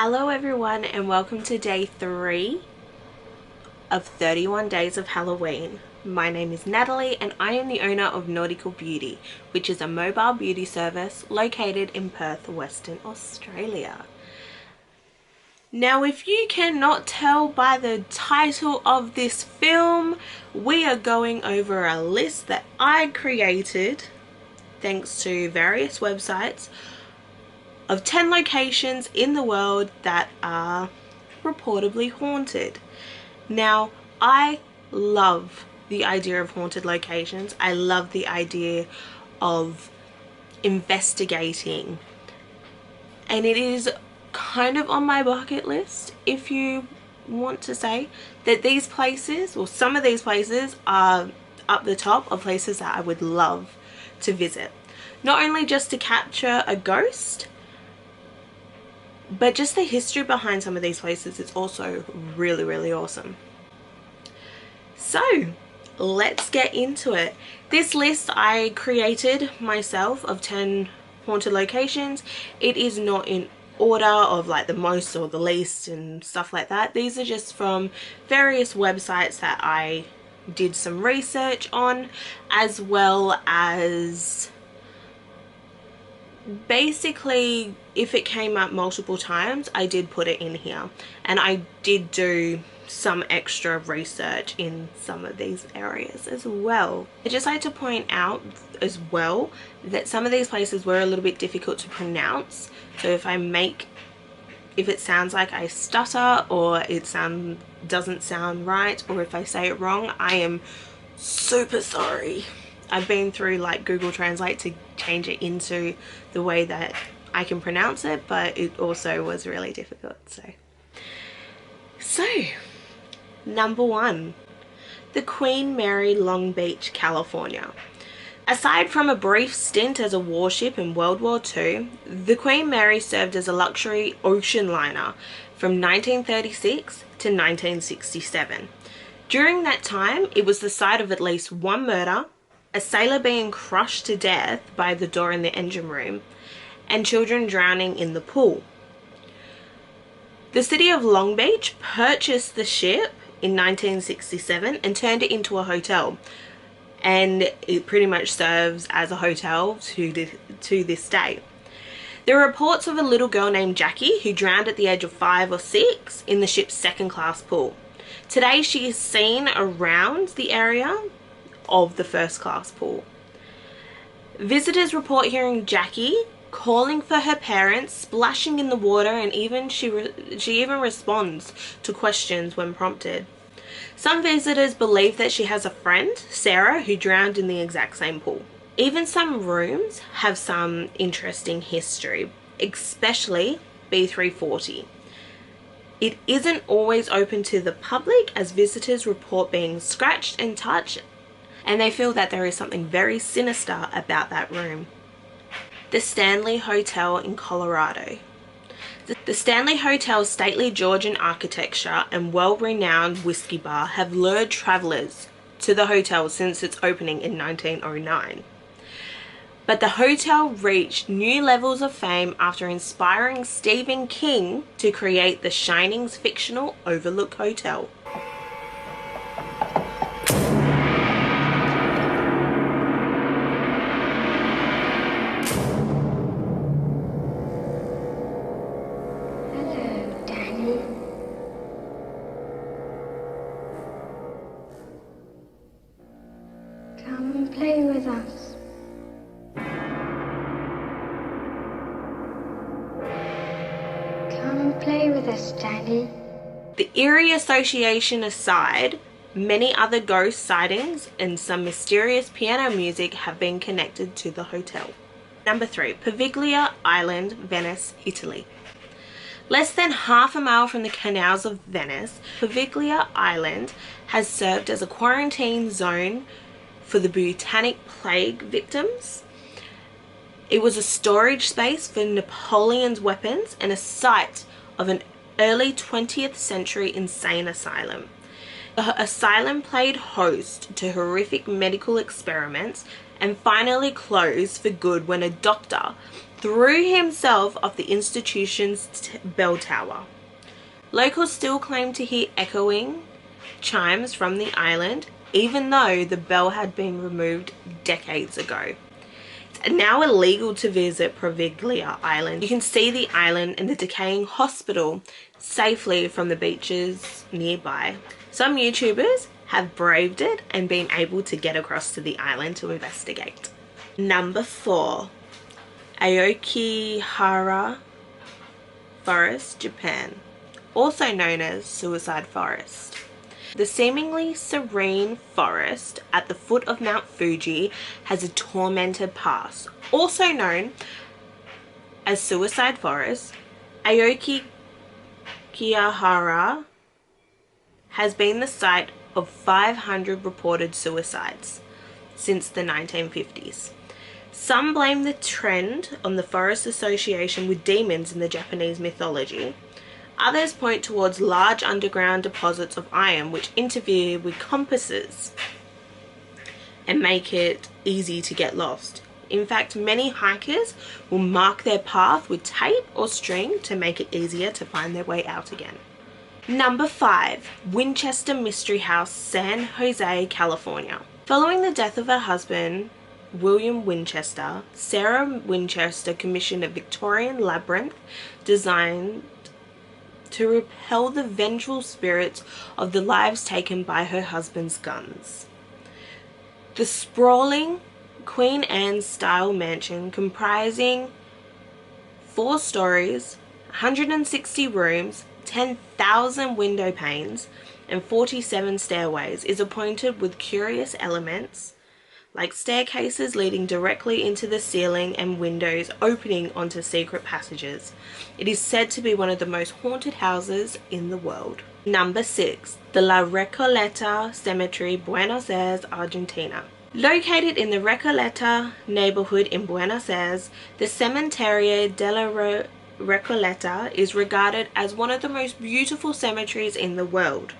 Hello everyone and welcome to day 3 of 31 days of Halloween. My name is Natalie and I am the owner of Nautical Beauty, which is a mobile beauty service located in Perth, Western Australia. Now, if you cannot tell by the title of this film, we are going over a list that I created thanks to various websites of 10 locations in the world that are reportedly haunted. Now, I love the idea of haunted locations. I love the idea of investigating, and it is kind of on my bucket list, if you want to say, that these places, or some of these places, are up the top of places that I would love to visit. Not only just to capture a ghost, but just the history behind some of these places is also really awesome. So let's get into it. This list I created myself of 10 haunted locations. It is not in order of like the most or the least and stuff like that. These are just from various websites that I did some research on, as well as basically if it came up multiple times I did put it in here, and I did do some extra research in some of these areas as well. I just like to point out as well that some of these places were a little bit difficult to pronounce, so if it sounds like I stutter or it doesn't sound right, or if I say it wrong, I am super sorry. I've been through like Google Translate to change it into the way that I can pronounce it, but it also was really difficult. So number 1, the Queen Mary, Long Beach, California. Aside from a brief stint as a warship in World War II, the Queen Mary served as a luxury ocean liner from 1936 to 1967. During that time, it was the site of at least one murder, a sailor being crushed to death by the door in the engine room, and children drowning in the pool. The city of Long Beach purchased the ship in 1967 and turned it into a hotel, and it pretty much serves as a hotel to this day. There are reports of a little girl named Jackie who drowned at the age of 5 or 6 in the ship's second-class pool. Today she is seen around the area of the first-class pool. Visitors report hearing Jackie calling for her parents, splashing in the water, and she even responds to questions when prompted. Some visitors believe that she has a friend, Sarah, who drowned in the exact same pool. Even some rooms have some interesting history, especially B340. It isn't always open to the public, as visitors report being scratched and touched, and they feel that there is something very sinister about that room. The Stanley Hotel in Colorado. The Stanley Hotel's stately Georgian architecture and well-renowned whiskey bar have lured travelers to the hotel since its opening in 1909. But the hotel reached new levels of fame after inspiring Stephen King to create The Shining's fictional Overlook Hotel. Come and play with us. Come and play with us, Danny. The eerie association aside, many other ghost sightings and some mysterious piano music have been connected to the hotel. Number 3, Praviglia Island, Venice, Italy. Less than half a mile from the canals of Venice, Praviglia Island has served as a quarantine zone for the bubonic plague victims. It was a storage space for Napoleon's weapons and a site of an early 20th century insane asylum. The asylum played host to horrific medical experiments and finally closed for good when a doctor threw himself off the institution's bell tower. Locals still claim to hear echoing chimes from the island, even though the bell had been removed decades ago. It's now illegal to visit Praviglia Island. You can see the island and the decaying hospital safely from the beaches nearby. Some YouTubers have braved it and been able to get across to the island to investigate. Number 4. Aokihara Forest, Japan, also known as Suicide Forest. The seemingly serene forest at the foot of Mount Fuji has a tormented past. Also known as Suicide Forest, Aokihara has been the site of 500 reported suicides since the 1950s. Some blame the trend on the forest association with demons in the Japanese mythology. Others point towards large underground deposits of iron which interfere with compasses and make it easy to get lost. In fact, many hikers will mark their path with tape or string to make it easier to find their way out again. Number 5. Winchester Mystery House, San Jose, California. Following the death of her husband, William Winchester, Sarah Winchester commissioned a Victorian labyrinth designed to repel the vengeful spirits of the lives taken by her husband's guns. The sprawling Queen Anne style mansion, comprising 4 stories, 160 rooms, 10,000 window panes, and 47 stairways, is appointed with curious elements like staircases leading directly into the ceiling and windows opening onto secret passages. It is said to be one of the most haunted houses in the world. Number 6. The La Recoletta Cemetery, Buenos Aires, Argentina. Located in the Recoletta neighborhood in Buenos Aires, the Cementerio de la Recoleta is regarded as one of the most beautiful cemeteries in the world.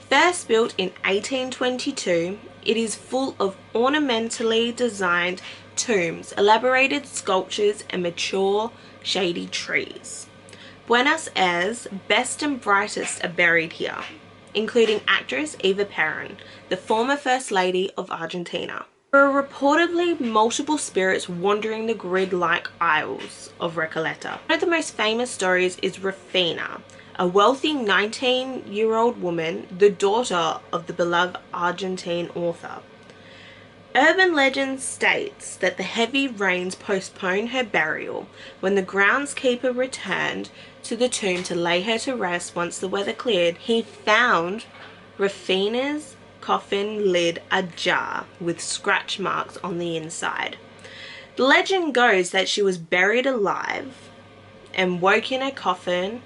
First built in 1822, it is full of ornamentally designed tombs, elaborated sculptures, and mature, shady trees. Buenos Aires' best and brightest are buried here, including actress Eva Perón, the former First Lady of Argentina. There are reportedly multiple spirits wandering the grid-like aisles of Recoleta. One of the most famous stories is Rufina, a wealthy 19-year-old woman, the daughter of the beloved Argentine author. Urban legend states that the heavy rains postponed her burial. When the groundskeeper returned to the tomb to lay her to rest once the weather cleared, he found Rufina's coffin lid ajar with scratch marks on the inside. The legend goes that she was buried alive and woke in her coffin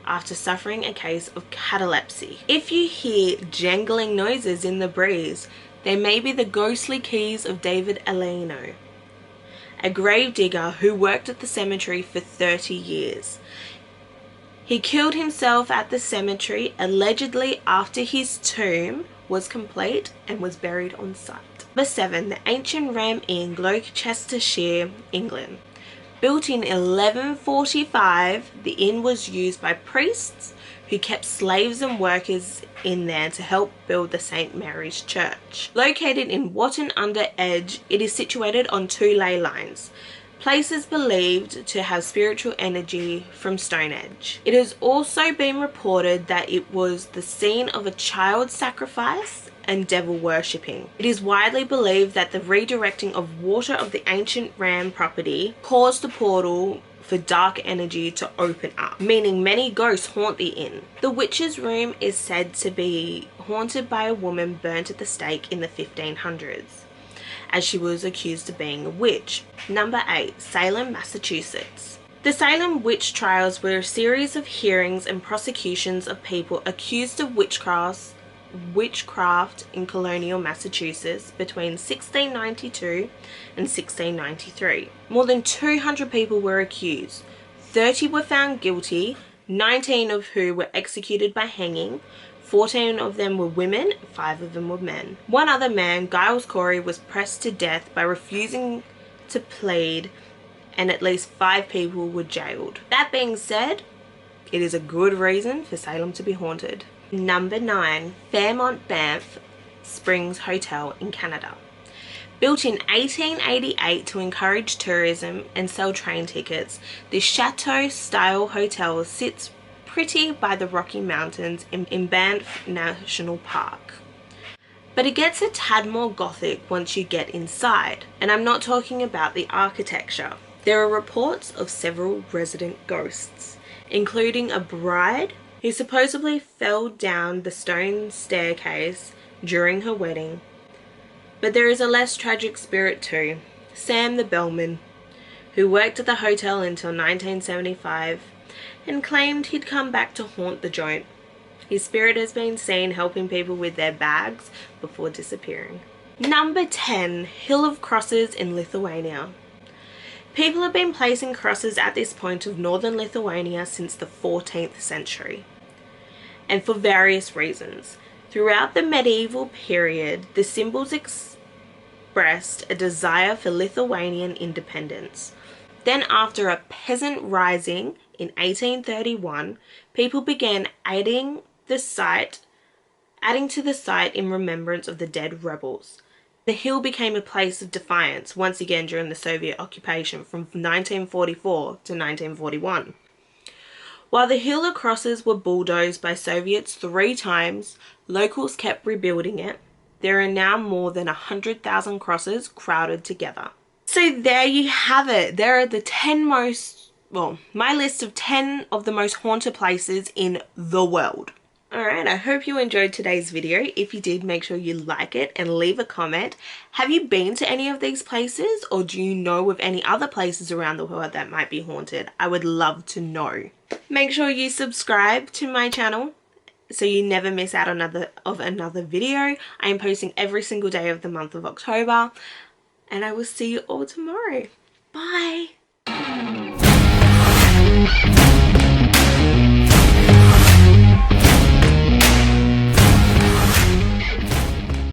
after suffering a case of catalepsy. If you hear jangling noises in the breeze, they may be the ghostly keys of David Aleno, a gravedigger who worked at the cemetery for 30 years. He killed himself at the cemetery allegedly after his tomb was complete and was buried on site. Number 7. The Ancient Ram Inn, Gloucestershire, England. Built in 1145, the inn was used by priests who kept slaves and workers in there to help build the St. Mary's Church. Located in Watton-under-Edge, it is situated on 2 ley lines, places believed to have spiritual energy from Stonehenge. It has also been reported that it was the scene of a child sacrifice and devil worshipping. It is widely believed that the redirecting of water of the ancient ram property caused the portal for dark energy to open up, meaning many ghosts haunt the inn. The witch's room is said to be haunted by a woman burnt at the stake in the 1500s, as she was accused of being a witch. Number 8. Salem, Massachusetts. The Salem witch trials were a series of hearings and prosecutions of people accused of witchcraft in colonial Massachusetts between 1692 and 1693. More than 200 people were accused. 30 were found guilty, 19 of who were executed by hanging. 14 of them were women, 5 of them were men. One other man, Giles Corey, was pressed to death by refusing to plead and at least 5 people were jailed. That being said, it is a good reason for Salem to be haunted. Number 9, Fairmont Banff Springs Hotel in Canada. Built in 1888 to encourage tourism and sell train tickets, this chateau-style hotel sits pretty by the Rocky Mountains in Banff National Park. But it gets a tad more gothic once you get inside, and I'm not talking about the architecture. There are reports of several resident ghosts, including a bride who supposedly fell down the stone staircase during her wedding. But there is a less tragic spirit too, Sam the bellman, who worked at the hotel until 1975 and claimed he'd come back to haunt the joint. His spirit has been seen helping people with their bags before disappearing. Number 10, Hill of Crosses in Lithuania. People have been placing crosses at this point of northern Lithuania since the 14th century, and for various reasons. Throughout the medieval period, the symbols expressed a desire for Lithuanian independence. Then after a peasant rising in 1831, people began adding to the site in remembrance of the dead rebels. The hill became a place of defiance once again during the Soviet occupation from 1944 to 1941. While the Hill of Crosses were bulldozed by Soviets 3 times, locals kept rebuilding it. There are now more than 100,000 crosses crowded together. So there you have it. There are the 10 most, well, my list of 10 of the most haunted places in the world. Alright, I hope you enjoyed today's video. If you did, make sure you like it and leave a comment. Have you been to any of these places, or do you know of any other places around the world that might be haunted? I would love to know. Make sure you subscribe to my channel so you never miss out on another video. I am posting every single day of the month of October, and I will see you all tomorrow. Bye!